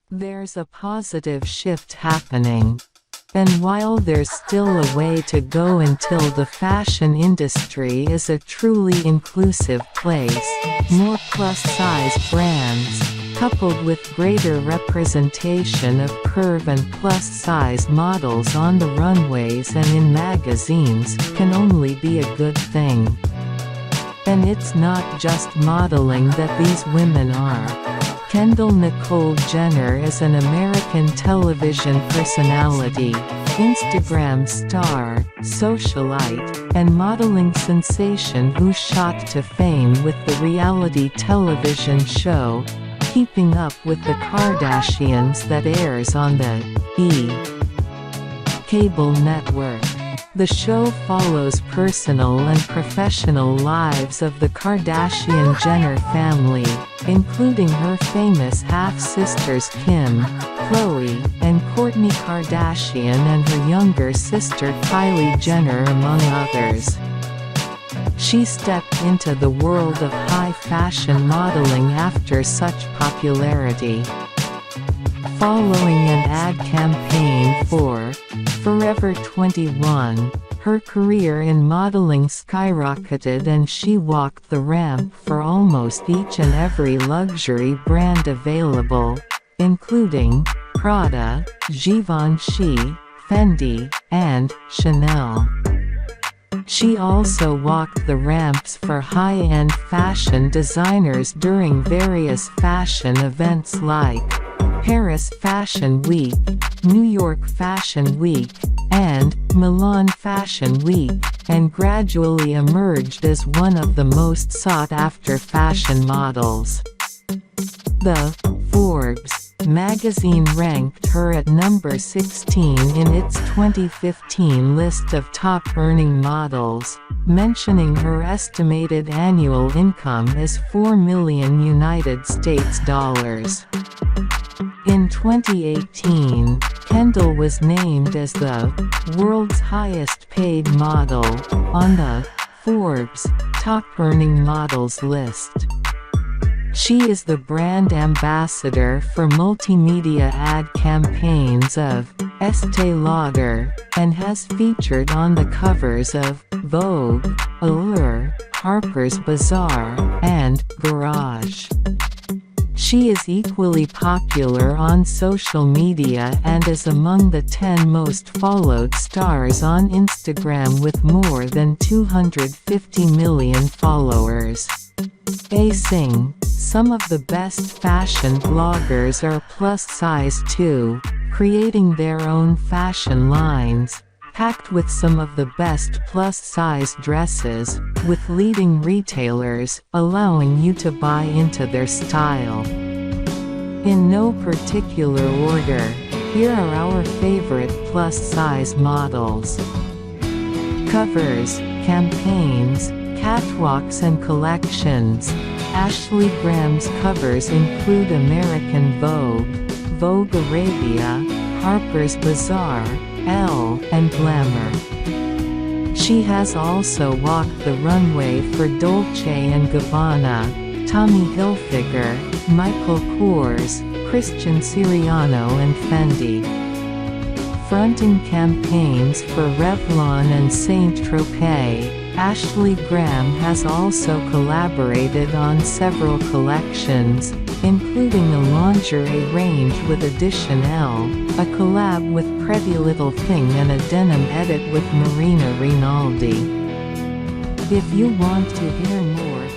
There's a positive shift happening. And while there's still a way to go until the fashion industry is a truly inclusive place, more plus-size brands, coupled with greater representation of curve and plus-size models on the runways and in magazines, can only be a good thing. And it's not just modeling that these women are. Kendall Nicole Jenner is an American television personality, Instagram star, socialite, and modeling sensation who shot to fame with the reality television show, Keeping Up with the Kardashians that airs on the E! Cable network. The show follows personal and professional lives of the Kardashian-Jenner family, including her famous half-sisters Kim, Khloe, and Kourtney Kardashian and her younger sister Kylie Jenner among others. She stepped into the world of high-fashion modeling after such popularity. Following an ad campaign for Forever 21, her career in modeling skyrocketed and she walked the ramp for almost each and every luxury brand available, including Prada, Givenchy, Fendi, and Chanel. She also walked the ramps for high-end fashion designers during various fashion events like Paris Fashion Week, New York Fashion Week, and Milan Fashion Week, and gradually emerged as one of the most sought-after fashion models. The Forbes magazine ranked her at number 16 in its 2015 list of top-earning models, mentioning her estimated annual income is $4 million United States dollars. In 2018, Kendall was named as the world's highest-paid model on the Forbes top-earning models list. She is the brand ambassador for multimedia ad campaigns of Estée Lauder, and has featured on the covers of Vogue, Allure, Harper's Bazaar, and Garage. She is equally popular on social media and is among the 10 most followed stars on Instagram with more than 250 million followers. Some of the best fashion bloggers are plus-size too, creating their own fashion lines, packed with some of the best plus-size dresses, with leading retailers, allowing you to buy into their style. In no particular order, here are our favorite plus-size models. Covers, campaigns, catwalks and collections. Ashley Graham's covers include American Vogue, Vogue Arabia, Harper's Bazaar, Elle, and Glamour. She has also walked the runway for Dolce & Gabbana, Tommy Hilfiger, Michael Kors, Christian Siriano and Fendi. Fronting campaigns for Revlon and Saint Tropez, Ashley Graham has also collaborated on several collections, including a lingerie range with Edition L, a collab with Pretty Little Thing and a denim edit with Marina Rinaldi. If you want to hear more